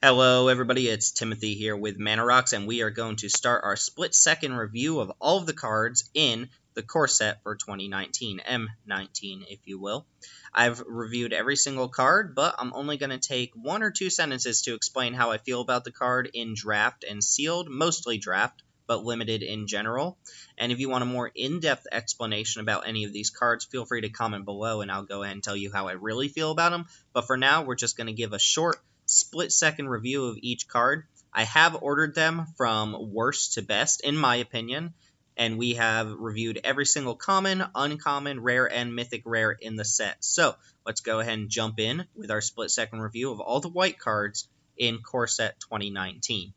Hello everybody, it's Timothy here with Mana Rocks, and we are going to start our split-second review of all of the cards in the core set for 2019, M19 if you will. I've reviewed every single card, but I'm only going to take one or two sentences to explain how I feel about the card in draft and sealed, mostly draft, but limited in general. And if you want a more in-depth explanation about any of these cards, feel free to comment below and I'll go ahead and tell you how I really feel about them. But for now, we're just going to give a short split-second review of each card. I have ordered them from worst to best, in my opinion, and we have reviewed every single common, uncommon, rare, and mythic rare in the set. So let's go ahead and jump in with our split-second review of all the white cards in Core Set 2019.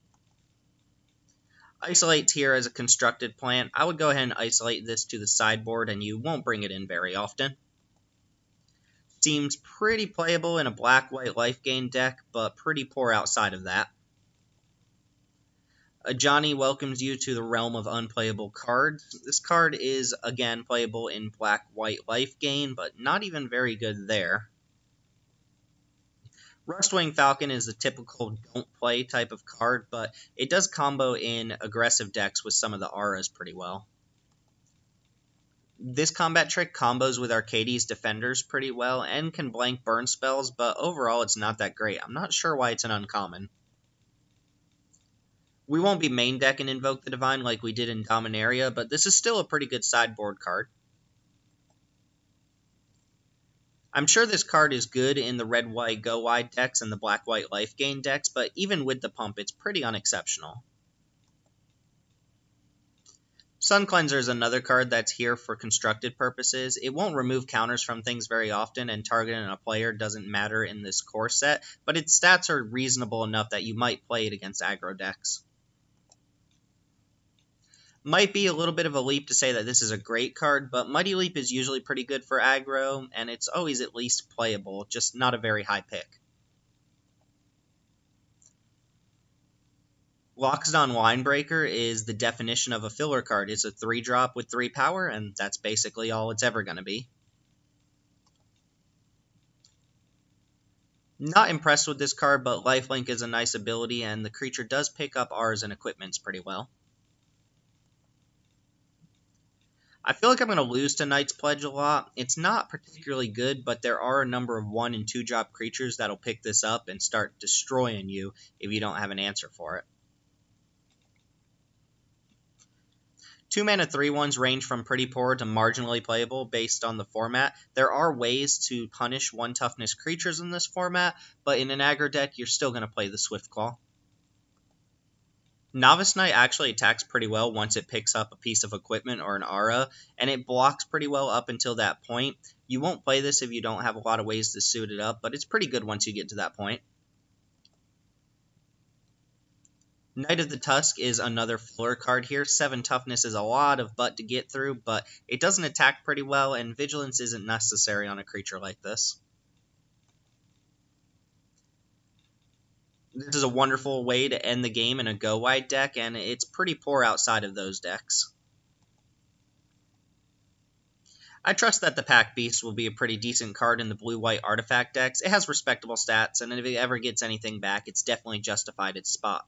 Isolate Tier as a constructed plant. I would go ahead and isolate this to the sideboard, and you won't bring it in very often. Seems pretty playable in a black-white life gain deck, but pretty poor outside of that. Ajani welcomes you to the realm of unplayable cards. This card is, again, playable in black-white life gain, but not even very good there. Rustwing Falcon is the typical don't-play type of card, but it does combo in aggressive decks with some of the auras pretty well. This combat trick combos with Arcades Defenders pretty well and can blank burn spells, but overall it's not that great. I'm not sure why it's an uncommon. We won't be main decking Invoke the Divine like we did in Dominaria, but this is still a pretty good sideboard card. I'm sure this card is good in the red-white go-wide decks and the black-white life gain decks, but even with the pump, it's pretty unexceptional. Sun Cleanser is another card that's here for constructed purposes. It won't remove counters from things very often, and targeting a player doesn't matter in this core set, but its stats are reasonable enough that you might play it against aggro decks. Might be a little bit of a leap to say that this is a great card, but Mighty Leap is usually pretty good for aggro, and it's always at least playable, just not a very high pick. Loxodon Winebreaker is the definition of a filler card. It's a 3-drop with 3 power, and that's basically all it's ever going to be. Not impressed with this card, but Lifelink is a nice ability, and the creature does pick up R's and equipments pretty well. I feel like I'm going to lose to Knight's Pledge a lot. It's not particularly good, but there are a number of 1- and 2-drop creatures that'll pick this up and start destroying you if you don't have an answer for it. 2-mana 3/1s range from pretty poor to marginally playable based on the format. There are ways to punish 1-toughness creatures in this format, but in an aggro deck, you're still going to play the Swiftclaw. Novice Knight actually attacks pretty well once it picks up a piece of equipment or an aura, and it blocks pretty well up until that point. You won't play this if you don't have a lot of ways to suit it up, but it's pretty good once you get to that point. Knight of the Tusk is another filler card here. 7 toughness is a lot of butt to get through, but it doesn't attack pretty well, and vigilance isn't necessary on a creature like this. This is a wonderful way to end the game in a go-wide deck, and it's pretty poor outside of those decks. I trust that the Pack Beast will be a pretty decent card in the blue-white artifact decks. It has respectable stats, and if it ever gets anything back, it's definitely justified its spot.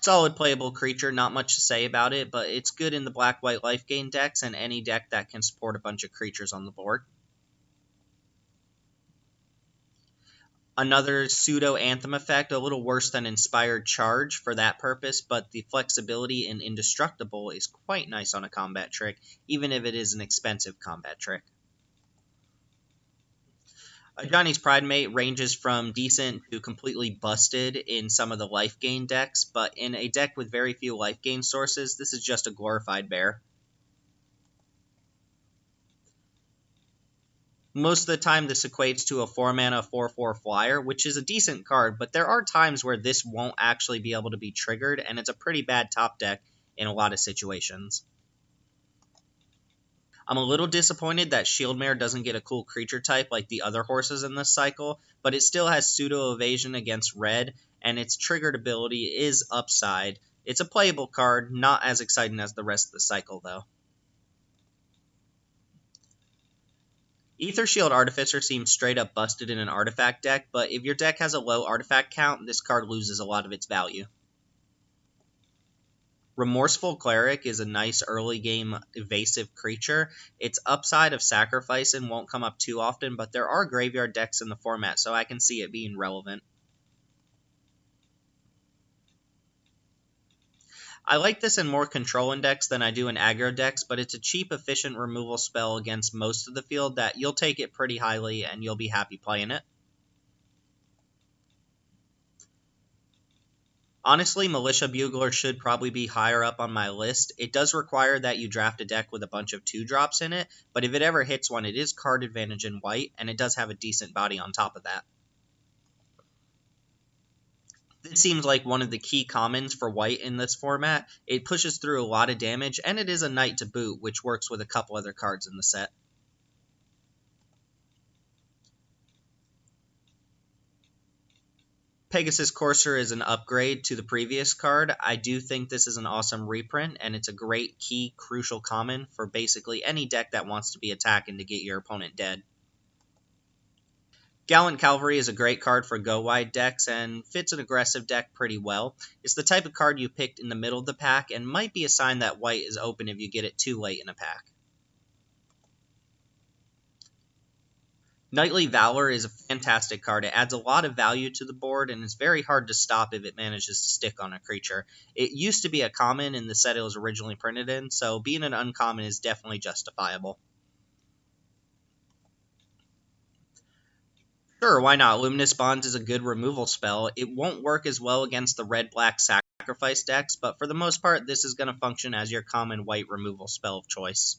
Solid playable creature, not much to say about it, but it's good in the black-white life gain decks and any deck that can support a bunch of creatures on the board. Another pseudo-Anthem effect, a little worse than Inspired Charge for that purpose, but the flexibility in Indestructible is quite nice on a combat trick, even if it is an expensive combat trick. Ajani's Pridemate ranges from decent to completely busted in some of the life gain decks, but in a deck with very few life gain sources, this is just a glorified bear. Most of the time, this equates to a 4-mana 4/4 flyer, which is a decent card, but there are times where this won't actually be able to be triggered, and it's a pretty bad top deck in a lot of situations. I'm a little disappointed that Shieldmare doesn't get a cool creature type like the other horses in this cycle, but it still has pseudo-evasion against red, and its triggered ability is upside. It's a playable card, not as exciting as the rest of the cycle, though. Aether Shield Artificer seems straight up busted in an artifact deck, but if your deck has a low artifact count, this card loses a lot of its value. Remorseful Cleric is a nice early game evasive creature. Its upside of sacrificing won't come up too often, but there are graveyard decks in the format, so I can see it being relevant. I like this in more controlling decks than I do in aggro decks, but it's a cheap, efficient removal spell against most of the field that you'll take it pretty highly and you'll be happy playing it. Honestly, Militia Bugler should probably be higher up on my list. It does require that you draft a deck with a bunch of 2-drops in it, but if it ever hits one, it is card advantage in white, and it does have a decent body on top of that. This seems like one of the key commons for white in this format. It pushes through a lot of damage, and it is a knight to boot, which works with a couple other cards in the set. Pegasus Courser is an upgrade to the previous card. I do think this is an awesome reprint, and it's a great key, crucial common for basically any deck that wants to be attacking to get your opponent dead. Gallant Cavalry is a great card for go-wide decks and fits an aggressive deck pretty well. It's the type of card you picked in the middle of the pack and might be a sign that white is open if you get it too late in a pack. Knightly Valor is a fantastic card. It adds a lot of value to the board, and it's very hard to stop if it manages to stick on a creature. It used to be a common in the set it was originally printed in, so being an uncommon is definitely justifiable. Sure, why not? Luminous Bonds is a good removal spell. It won't work as well against the red-black sacrifice decks, but for the most part, this is going to function as your common white removal spell of choice.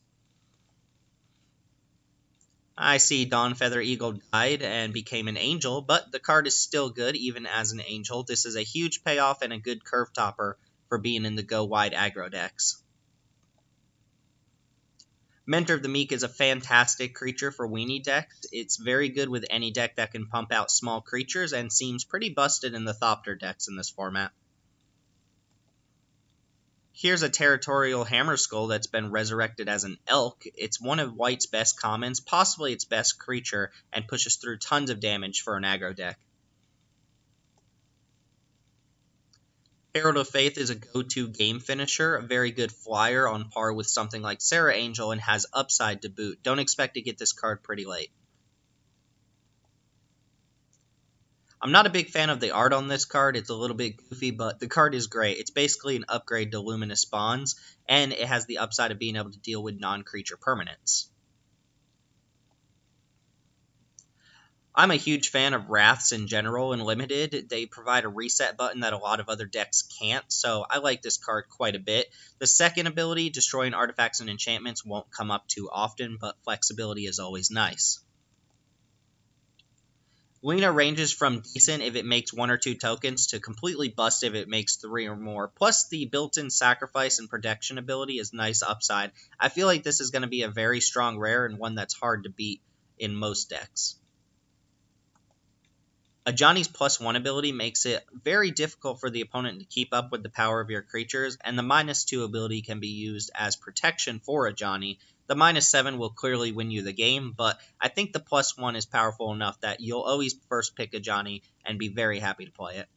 I see Dawnfeather Eagle died and became an angel, but the card is still good even as an angel. This is a huge payoff and a good curve topper for being in the go-wide aggro decks. Mentor of the Meek is a fantastic creature for weenie decks. It's very good with any deck that can pump out small creatures and seems pretty busted in the Thopter decks in this format. Here's a Territorial Hammerskull that's been resurrected as an elk. It's one of white's best commons, possibly its best creature, and pushes through tons of damage for an aggro deck. Herald of Faith is a go-to game finisher, a very good flyer on par with something like Serra Angel, and has upside to boot. Don't expect to get this card pretty late. I'm not a big fan of the art on this card. It's a little bit goofy, but the card is great. It's basically an upgrade to Luminous Bonds, and it has the upside of being able to deal with non-creature permanents. I'm a huge fan of Wraths in general and Limited. They provide a reset button that a lot of other decks can't, so I like this card quite a bit. The second ability, destroying artifacts and enchantments, won't come up too often, but flexibility is always nice. Lena ranges from decent if it makes 1 or 2 tokens to completely bust if it makes 3 or more. Plus, the built-in sacrifice and protection ability is nice upside. I feel like this is going to be a very strong rare and one that's hard to beat in most decks. Ajani's +1 ability makes it very difficult for the opponent to keep up with the power of your creatures, and the -2 ability can be used as protection for Ajani. The -7 will clearly win you the game, but I think the +1 is powerful enough that you'll always first pick Ajani and be very happy to play it.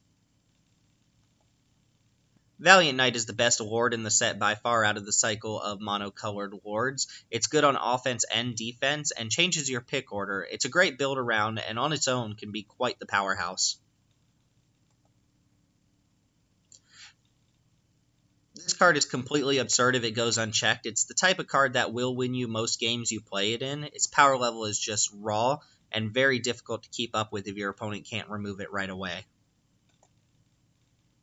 Valiant Knight is the best lord in the set by far out of the cycle of monocolored lords. It's good on offense and defense, and changes your pick order. It's a great build around, and on its own can be quite the powerhouse. This card is completely absurd if it goes unchecked. It's the type of card that will win you most games you play it in. Its power level is just raw, and very difficult to keep up with if your opponent can't remove it right away.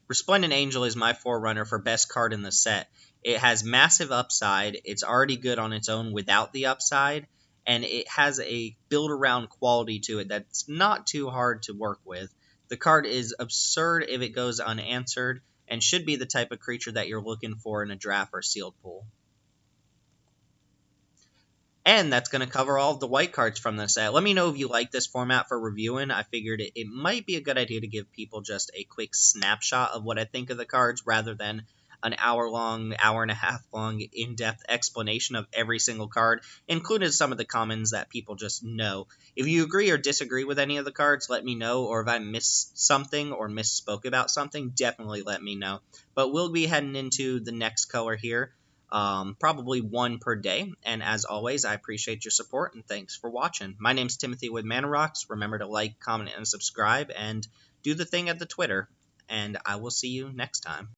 Resplendent Angel is my forerunner for best card in the set. It has massive upside, it's already good on its own without the upside, and it has a build-around quality to it that's not too hard to work with. The card is absurd if it goes unanswered, and should be the type of creature that you're looking for in a draft or sealed pool. And that's going to cover all of the white cards from the set. Let me know if you like this format for reviewing. I figured it might be a good idea to give people just a quick snapshot of what I think of the cards rather than an hour and a half long, in-depth explanation of every single card, included some of the commons that people just know. If you agree or disagree with any of the cards, let me know, or if I missed something or misspoke about something, definitely let me know. But we'll be heading into the next color here, probably one per day. And as always, I appreciate your support and thanks for watching. My name's Timothy with Mana Rocks. Remember to like, comment, and subscribe, and do the thing at the Twitter. And I will see you next time.